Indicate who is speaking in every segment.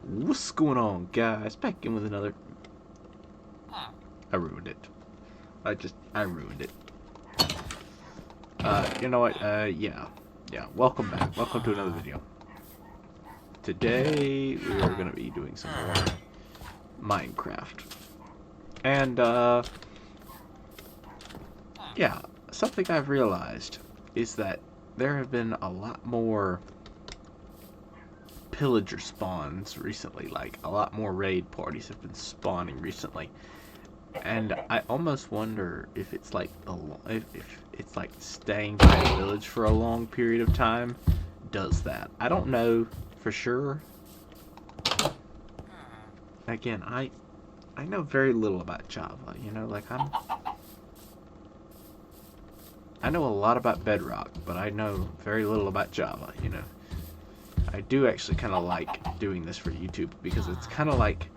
Speaker 1: What's going on, guys? Back in with another... I ruined it. I ruined it. You know what? Yeah. Welcome back. Welcome to another video. Today, we are going to be doing some more Minecraft. And, yeah. Something I've realized is that there have been a lot more pillager spawns recently. Like, a lot more raid parties have been spawning recently. And I almost wonder if it's like if it's like staying by a village for a long period of time does that. I don't know for sure. Again, I know very little about Java, you know, like I know a lot about Bedrock, but I know very little about Java, you know. I do actually kind of like doing this for YouTube because it's kind of like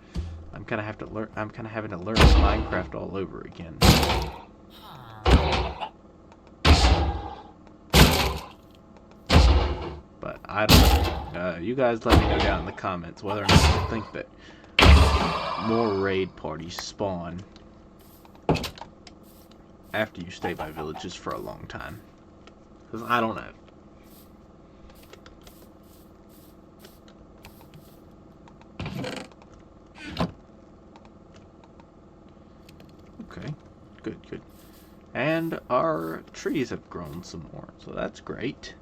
Speaker 1: I'm kind of having to learn Minecraft all over again. But I don't know. You guys let me know down in the comments whether or not you think that more raid parties spawn after you stay by villages for a long time. Because I don't know. Okay, good. And our trees have grown some more, so that's great.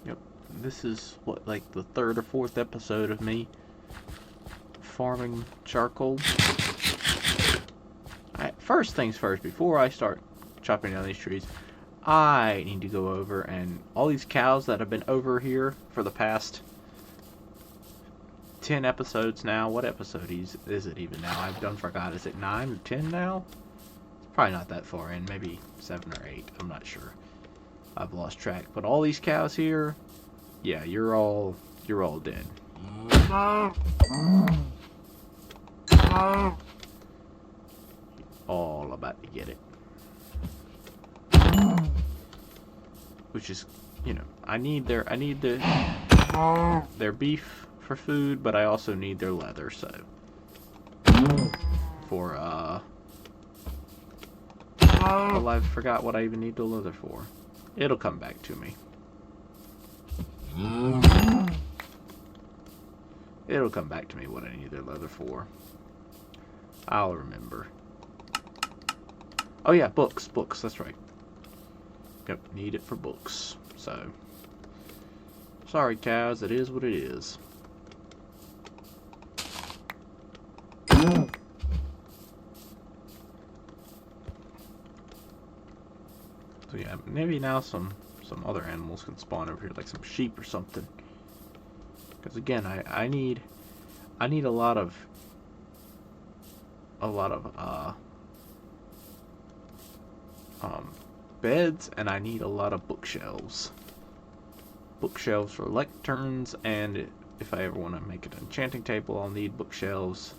Speaker 1: Yep, this is what, like the third or fourth episode of me farming charcoal. First things first, before I start chopping down these trees, I need to go over and all these cows that have been over here for the past 10 episodes now. What episode is it even now? I've done forgot. Is it 9 or 10 now? It's probably not that far in. Maybe 7 or 8. I'm not sure. I've lost track. But all these cows here, yeah, you're all dead. All about to get it. Which is, you know, I need their beef for food, but I also need their leather, so for well, I forgot what I even need the leather for. It'll come back to me. It'll come back to me what I need their leather for. I'll remember. Oh yeah, books, that's right. Yep, need it for books. So sorry cows, it is what it is. So yeah, maybe now some other animals can spawn over here, like some sheep or something. Because again, I need a lot of beds, and I need a lot of bookshelves. Bookshelves for lecterns, and if I ever want to make an enchanting table, I'll need bookshelves.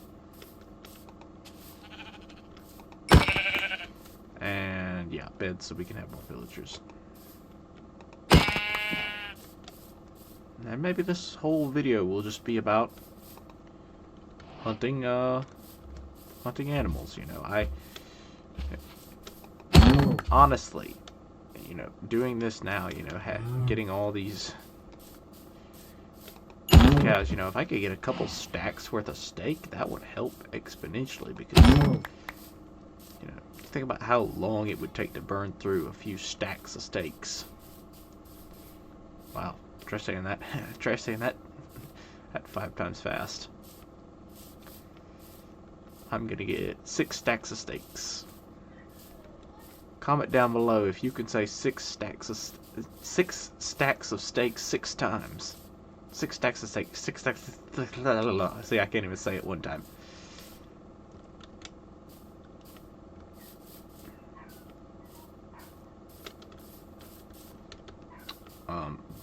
Speaker 1: And yeah, beds so we can have more villagers. And maybe this whole video will just be about hunting animals, you know. Honestly, you know, doing this now, you know, getting all these cows, you know, if I could get a couple stacks worth of steak, that would help exponentially, because, you know, think about how long it would take to burn through a few stacks of steaks. Wow, try saying that. Try saying that at 5 times fast. I'm gonna get 6 stacks of steaks. Comment down below if you can say 6 stacks of steaks 6 times. 6 stacks of steak. 6 stacks. See, I can't even say it one time.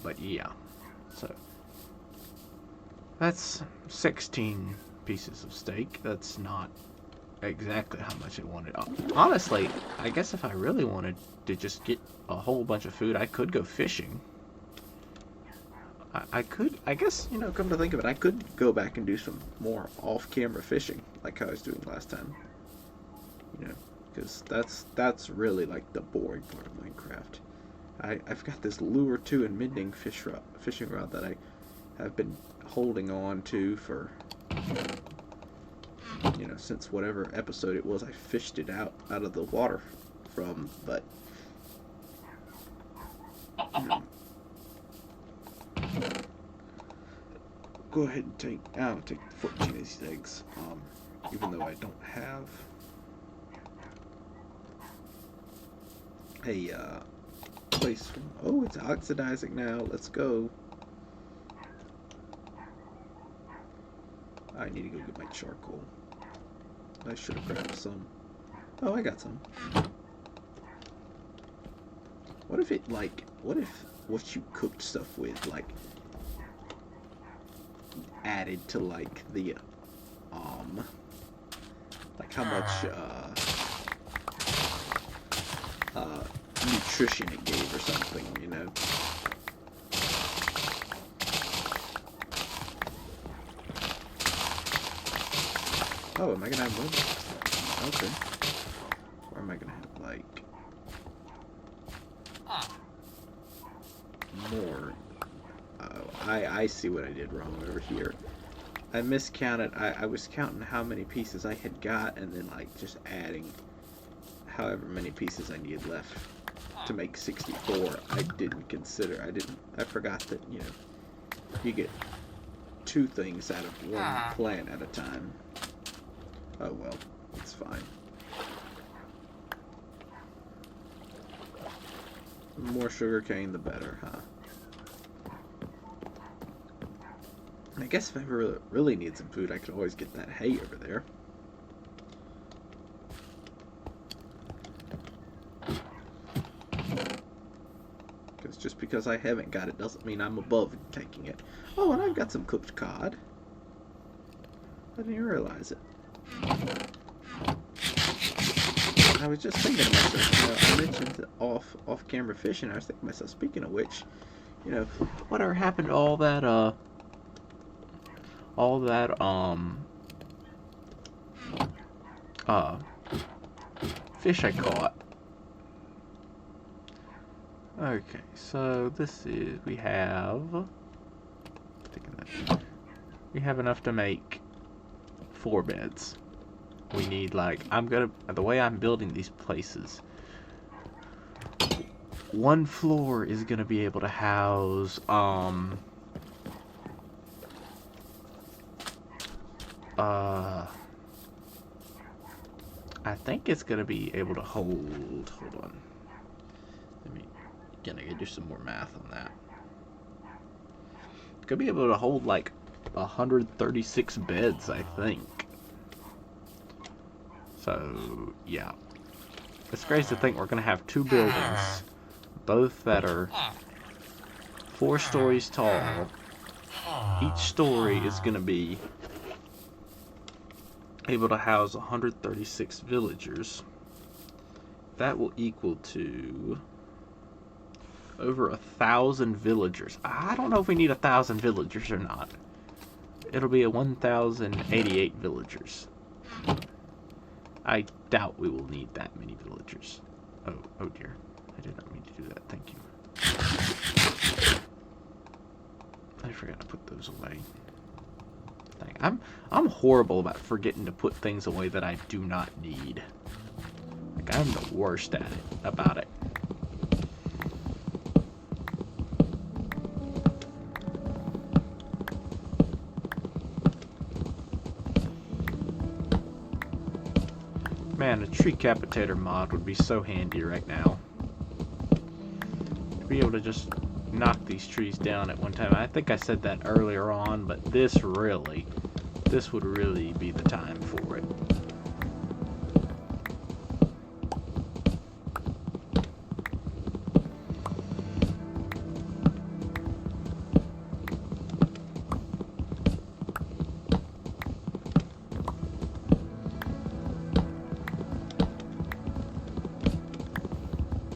Speaker 1: But yeah, so that's 16 pieces of steak. That's not exactly how much I wanted. Honestly, I guess if I really wanted to just get a whole bunch of food, I could go fishing. I could, I guess, you know, come to think of it, I could go back and do some more off-camera fishing, like how I was doing last time. You know, because that's really like the boring part of Minecraft. I've got this Lure 2 and Mending fishing rod that I have been holding on to for, you know, since whatever episode it was I fished it out of the water from, but you know, go ahead and I'll take 14 of these eggs, even though I don't have a place from, oh, it's oxidizing now, let's go. I need to go get my charcoal. I should have grabbed some. Oh, I got some. What if it, like, what if what you cooked stuff with, like, added to, like, the, like how much, nutrition it gave or something, you know? Oh, am I gonna have one? Okay. Or am I gonna have, like, more? Oh, I see what I did wrong over here. I miscounted. I was counting how many pieces I had got and then, like, just adding however many pieces I needed left to make 64. I didn't consider. I forgot that, you know, you get 2 things out of one plant at a time. Oh well, it's fine. The more sugarcane, the better, huh? I guess if I ever really need some food, I could always get that hay over there. Because just because I haven't got it doesn't mean I'm above taking it. Oh, and I've got some cooked cod. I didn't even realize it. I was just thinking to myself, you know, I mentioned off-camera fishing. I was thinking to myself, speaking of which, you know, whatever happened to all that fish I caught? Okay, so this is, we have enough to make 4 beds. We need, like, the way I'm building these places, 1 floor is gonna be able to house, I think it's gonna be able to hold on. Gonna do some more math on that. It's gonna be able to hold, like, 136 beds, I think. So, yeah. It's crazy to think we're going to have 2 buildings, both that are 4 stories tall. Each story is going to be able to house 136 villagers. That will equal to over 1,000 villagers. I don't know if we need 1,000 villagers or not. It'll be 1,088 villagers. I doubt we will need that many villagers. Oh dear. I did not mean to do that. Thank you. I forgot to put those away. I'm horrible about forgetting to put things away that I do not need. Like, I'm the worst at it, about it. Man, a tree capitator mod would be so handy right now. To be able to just knock these trees down at one time. I think I said that earlier on, but this would really be the time for it.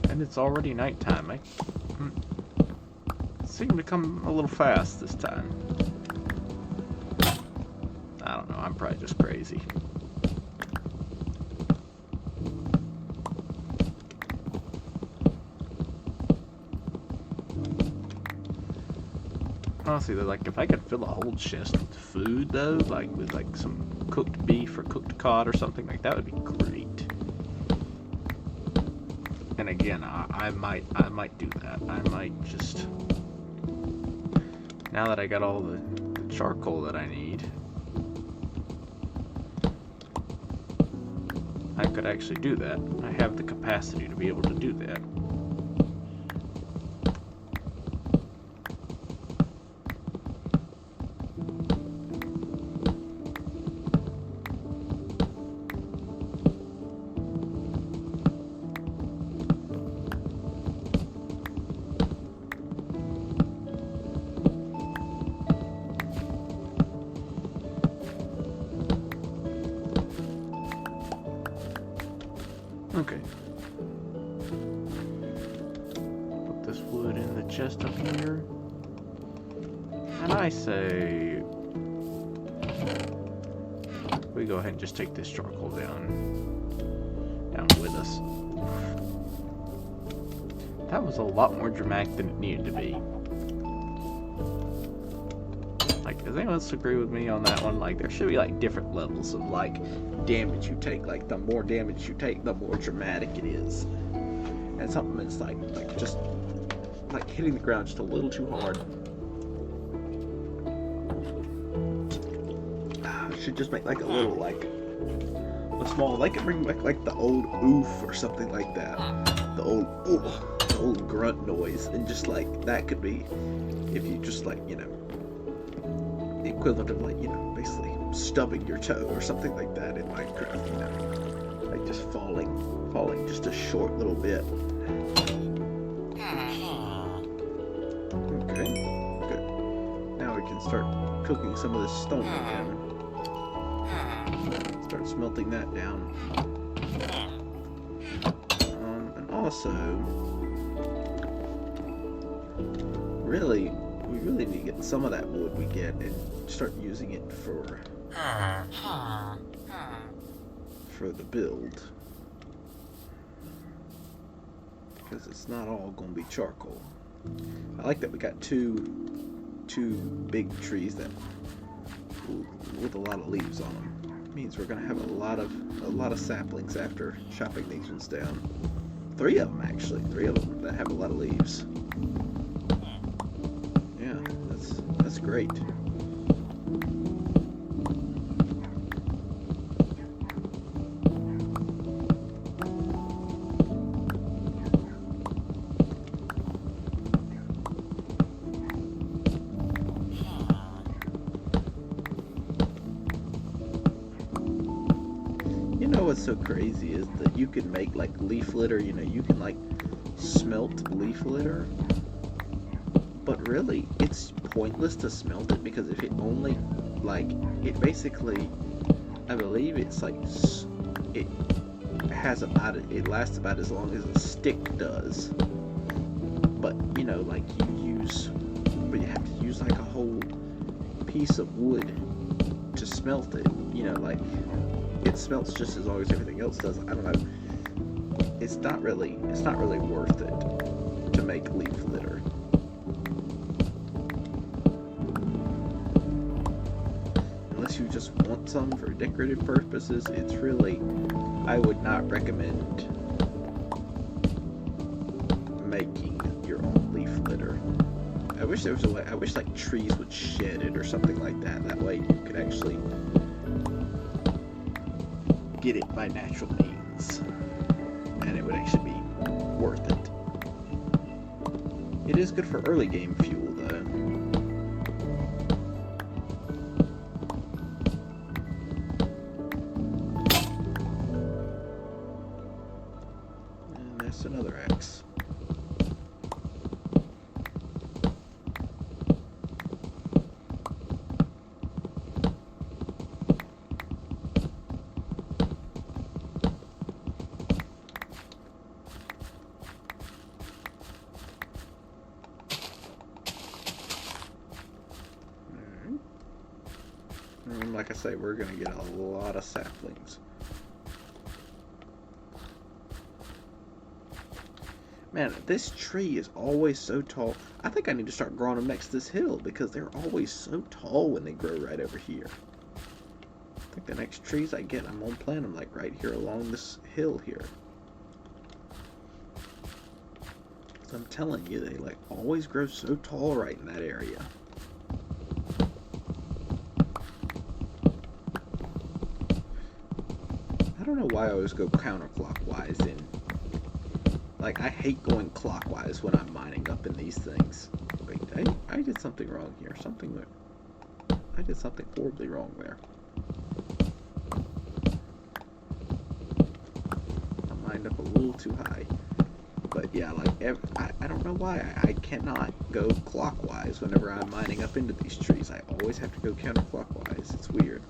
Speaker 1: And it's already nighttime. seemed to come a little fast this time. I don't know, I'm probably just crazy. Honestly, though, like, if I could fill a whole chest with food, though, like, with, like, some cooked beef or cooked cod or something, like, that would be great. And again, I might do that. I might just... Now that I got all the charcoal that I need, I could actually do that. I have the capacity to be able to do that. Okay. Put this wood in the chest up here. And I say... we go ahead and just take this charcoal down with us. That was a lot more dramatic than it needed to be. Like, does anyone else agree with me on that one? Like, there should be, like, different levels of, like, damage you take. Like, the more damage you take, the more dramatic it is. And something that's, like just, like, hitting the ground just a little too hard. Should just make, like, a little, like, a small, like, it bring back, like, the old oof or something like that. The old, the old grunt noise. And just, like, that could be, if you just, like, you know, the equivalent of, like, you know, basically stubbing your toe or something like that in Minecraft, you know, like just falling just a short little bit. Okay, good. Now we can start cooking some of this stone again. Start smelting that down. And also, we really need to get some of that wood we get and start using it for the build, because it's not all gonna be charcoal. I like that we got two big trees that with a lot of leaves on them. It means we're gonna have a lot of saplings after chopping these ones down. Three of them that have a lot of leaves. Yeah, that's great. You know what's so crazy is that you can make, like, leaf litter, you know, you can, like, smelt leaf litter, but really it's pointless to smelt it, because if it only, like, it basically, I believe it's like, it lasts about as long as a stick does, but, you know, like, you have to use, like, a whole piece of wood to smelt it, you know, like, it smelts just as long as everything else does. I don't know. It's not really worth it to make leaf litter. Unless you just want some for decorative purposes, it's really, I would not recommend making your own leaf litter. I wish there was a way, I wish, like, trees would shed it or something like that. That way you could actually get it by natural means, and it would actually be worth it. It is good for early game fuel, though. And that's another axe. And like I say, we're gonna get a lot of saplings. Man, this tree is always so tall. I think I need to start growing them next to this hill because they're always so tall when they grow right over here. I think the next trees I get, I'm gonna plant them like right here along this hill here. So I'm telling you, they like always grow so tall right in that area. I don't know why I always go counterclockwise in. Like, I hate going clockwise when I'm mining up in these things. Wait, I did something wrong here. I did something horribly wrong there. I mined up a little too high. But yeah, like, I don't know why. I cannot go clockwise whenever I'm mining up into these trees. I always have to go counterclockwise. It's weird.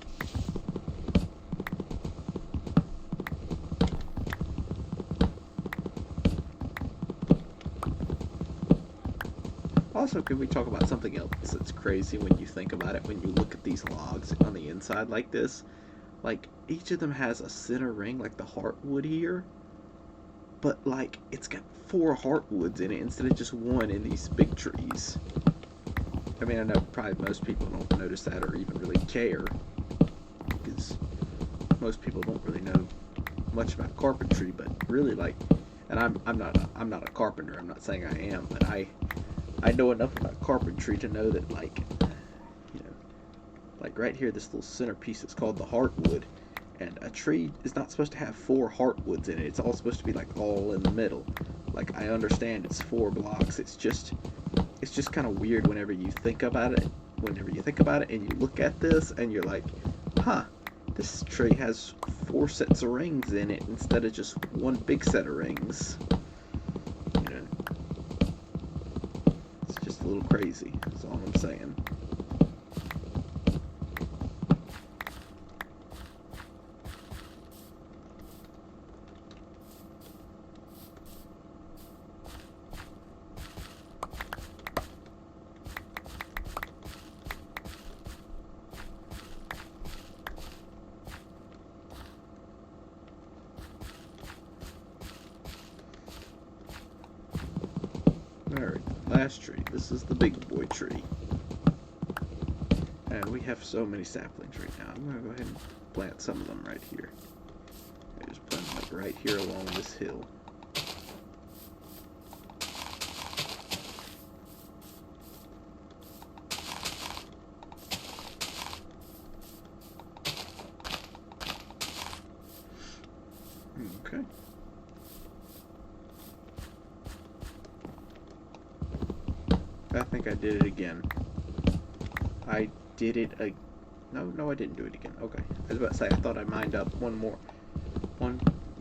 Speaker 1: Also, could we talk about something else that's crazy when you think about it, when you look at these logs on the inside like this? Like, each of them has a center ring, like the heartwood here, but, like, it's got 4 heartwoods in it instead of just 1 in these big trees. I mean, I know probably most people don't notice that or even really care, because most people don't really know much about carpentry, but really, like, and I'm not a carpenter, I'm not saying I am, but I know enough about carpentry to know that, like, you know, like right here, this little centerpiece is called the heartwood, and a tree is not supposed to have 4 heartwoods in it. It's all supposed to be like all in the middle. Like, I understand it's 4 blocks. It's just kind of weird whenever you think about it. Whenever you think about it and you look at this and you're like, huh, this tree has 4 sets of rings in it instead of just 1 big set of rings. A little crazy, that's all I'm saying. Alright, last tree. This is the big boy tree. And we have so many saplings right now. I'm going to go ahead and plant some of them right here. I just plant them like right here along this hill. Okay. I think I did it again. I did it No, I didn't do it again. Okay. I was about to say, I thought I mined up one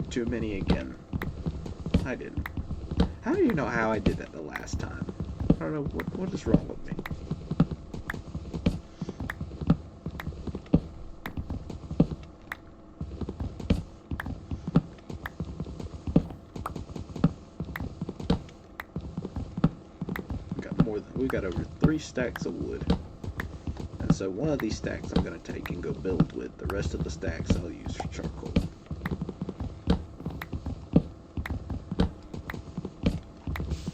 Speaker 1: too many again. I didn't. How do you know how I did that the last time? I don't know, what is wrong with me? We got over 3 stacks of wood. And so one of these stacks I'm going to take and go build with. The rest of the stacks I'll use for charcoal.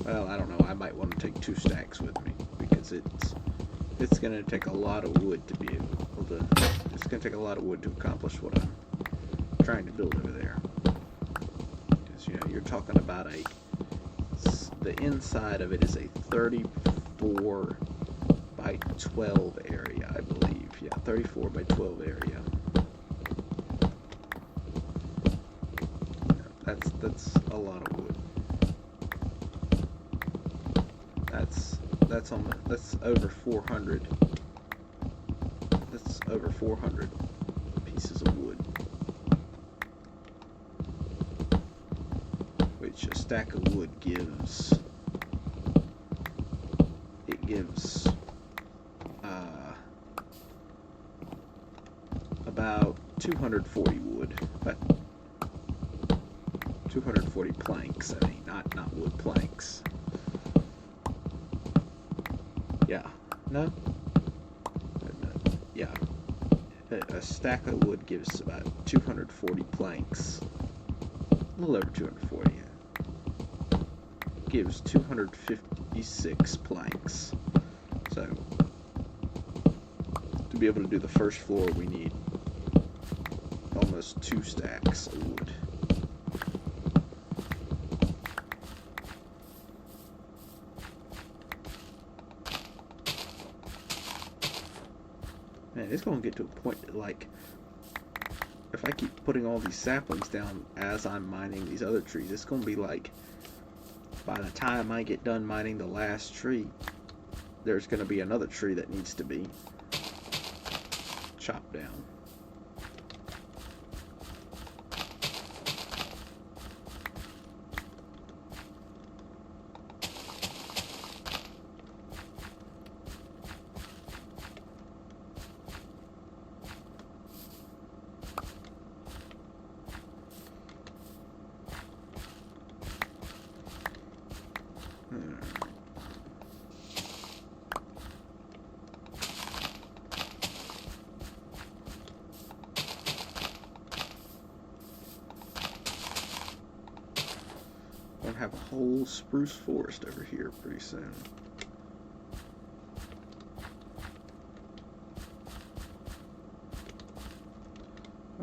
Speaker 1: Well, I don't know. I might want to take 2 stacks with me because it's going to take a lot of wood to be able to. It's going to take a lot of wood to accomplish what I'm trying to build over there. Because you're talking about the inside of it is a 34 by 12 area, I believe. Yeah, 34 by 12 area. Yeah, that's a lot of wood. That's over 400. That's over 400 pieces of wood. Which a stack of wood gives. It gives about 240 wood, but 240 planks. I mean, not wood planks. Yeah. No. Yeah. a stack of wood gives about 240 planks. A little over 240, yeah. Gives 256 planks. So, to be able to do the first floor, we need almost 2 stacks of wood. Man, it's going to get to a point that, like, if I keep putting all these saplings down as I'm mining these other trees, it's going to be like, by the time I get done mining the last tree, there's going to be another tree that needs to be chopped down. We'll have a whole spruce forest over here pretty soon.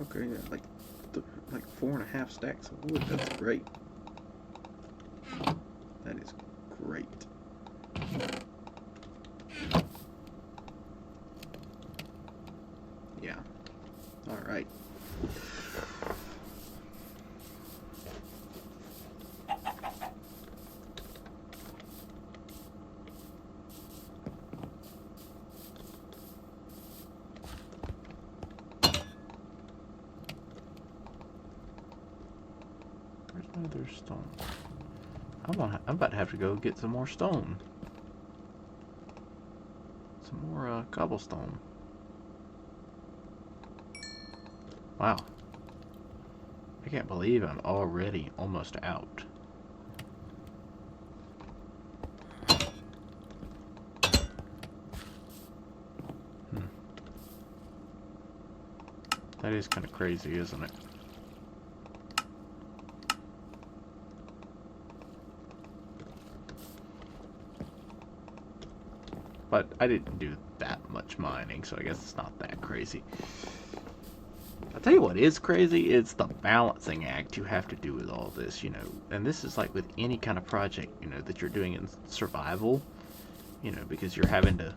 Speaker 1: Okay, yeah, like 4.5 stacks of wood. That's great. That is great. Yeah. All right. Where's my other stone? I'm about to have to go get some more stone. Some more cobblestone. Wow. I can't believe I'm already almost out. That is kind of crazy, isn't it? But I didn't do that much mining, so I guess it's not that crazy. I'll tell you what is crazy, it's the balancing act you have to do with all this, you know. And this is like with any kind of project, you know, that you're doing in survival, you know, because you're having to,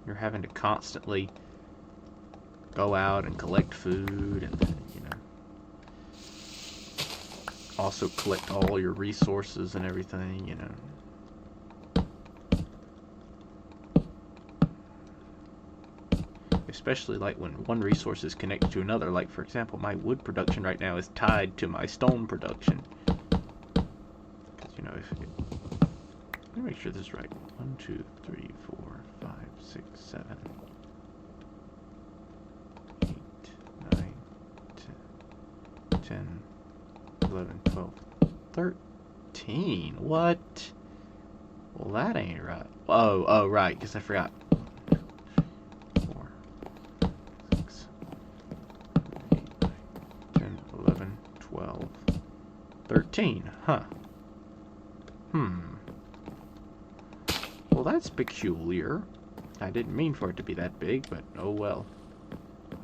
Speaker 1: you're having to constantly go out and collect food and, you know, also collect all your resources and everything, you know. Especially like when one resource is connected to another. Like, for example, my wood production right now is tied to my stone production. Because, you know, let me make sure this is right. 1, 2, 3, 4, 5, 6, 7, 8, 9, 10, 11, 12, 13. What? Well, that ain't right. Oh, right, because I forgot. 13, huh? Well, that's peculiar. I didn't mean for it to be that big, but oh well.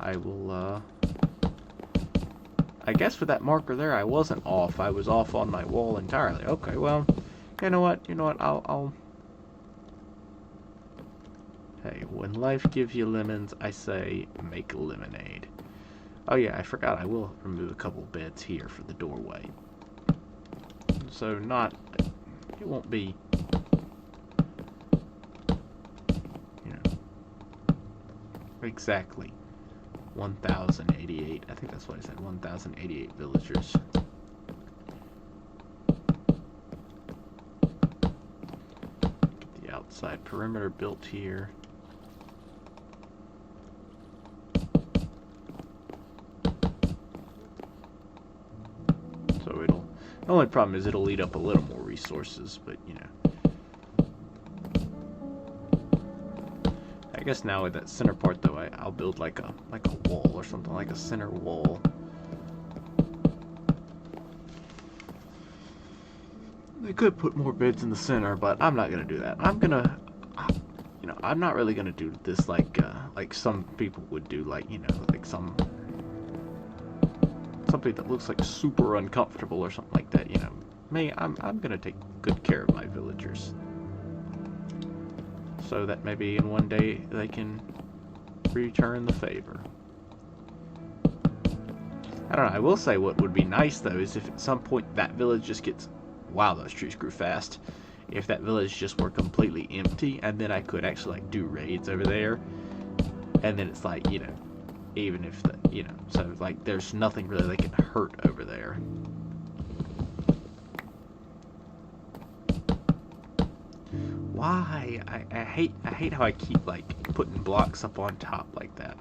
Speaker 1: I will, I guess with that marker there, I wasn't off. I was off on my wall entirely. Okay, well, you know what? I'll... Hey, when life gives you lemons, I say make lemonade. Oh yeah, I forgot I will remove a couple beds here for the doorway. So it won't be, you know, exactly 1,088. I think that's what I said, 1,088 villagers. Get the outside perimeter built here. The only problem is it'll eat up a little more resources, but, you know. I guess now with that center part though, I'll build like a wall or something, like a center wall. They could put more beds in the center, but I'm not gonna do that. I'm gonna, I'm not really gonna do this like some people would do, like like something that looks like super uncomfortable or something like that. Me, I'm gonna take good care of my villagers, so that maybe in one day they can return the favor. I don't know. I will say what would be nice though is if at some point that village just gets, wow, those trees grew fast. If that village just were completely empty, and then I could actually like do raids over there, and then it's like even if so like there's nothing really that can hurt over there. Why? I hate how I keep like putting blocks up on top like that.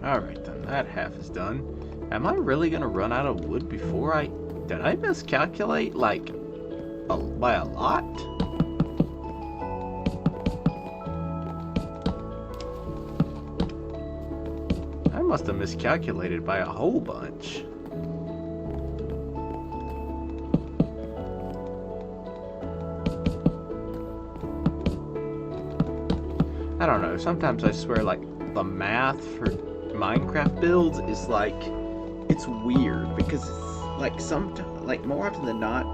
Speaker 1: Alright then, that half is done. Am I really gonna run out of wood before did I miscalculate, like, by a lot? I must have miscalculated by a whole bunch. I don't know, sometimes I swear, like, the math for Minecraft builds is like, it's weird because it's like like more often than not,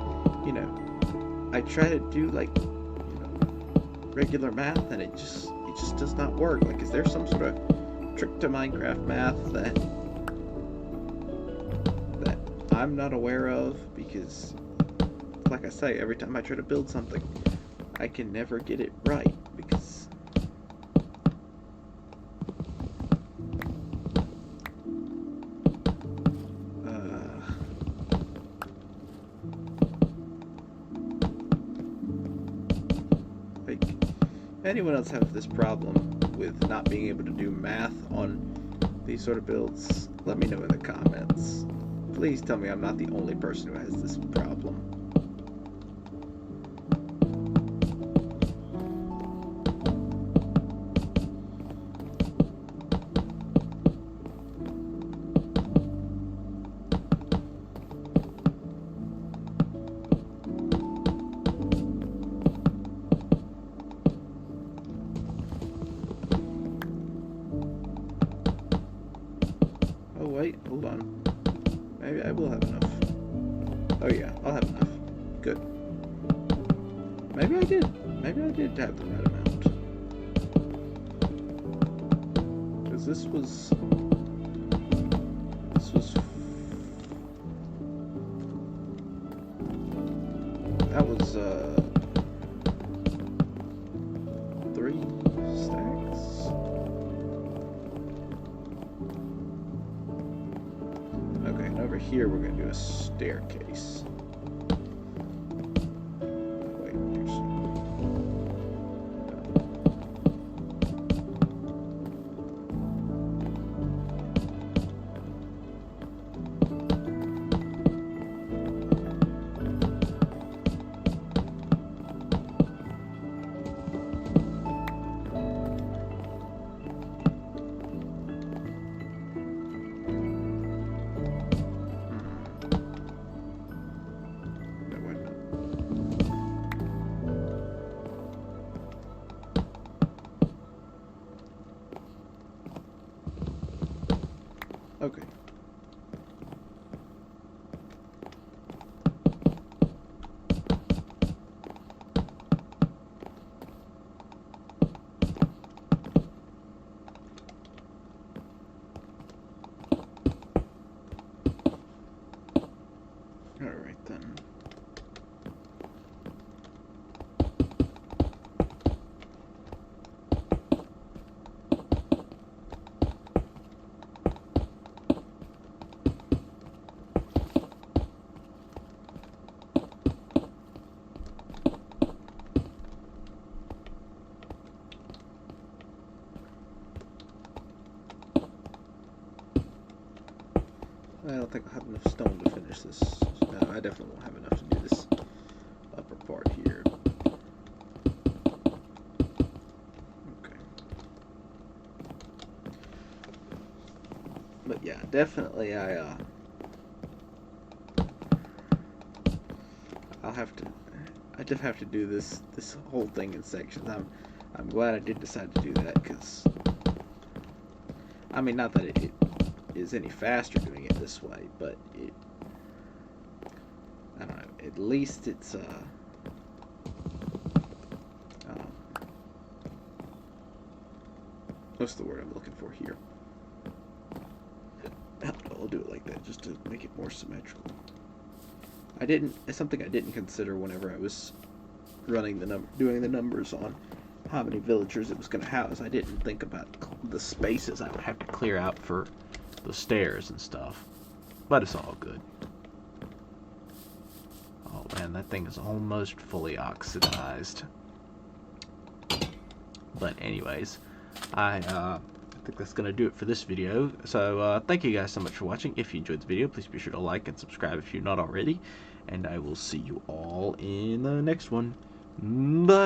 Speaker 1: I try to do like regular math and it just does not work. Like, is there some sort of trick to Minecraft math that I'm not aware of? Because like I say, every time I try to build something, I can never get it right because anyone else have this problem with not being able to do math on these sort of builds, let me know in the comments. Please tell me I'm not the only person who has this problem. Wait, hold on. Maybe I will have enough. Oh yeah, I'll have enough. Good. Maybe I did. Maybe I did have the right amount. Because this was... That was, 3 stacks? Okay, and over here we're going to do a staircase. Wait, here's... Okay. Alright then. I don't think I'll have enough stone to finish this. No, I definitely won't have enough to do this upper part here. Okay. But yeah, definitely I'll just have to do this whole thing in sections. I'm glad I did decide to do that, because I mean, not that it is any faster doing it this way, but I don't know, at least it's what's the word I'm looking for here? I'll do it like that just to make it more symmetrical. It's something I didn't consider whenever I was doing the numbers on how many villagers it was going to house. I didn't think about the spaces I would have to clear out for the stairs and stuff. But it's all good. Oh man, that thing is almost fully oxidized. But anyways, I think that's going to do it for this video. So thank you guys so much for watching. If you enjoyed the video, please be sure to like and subscribe if you're not already. And I will see you all in the next one. Bye.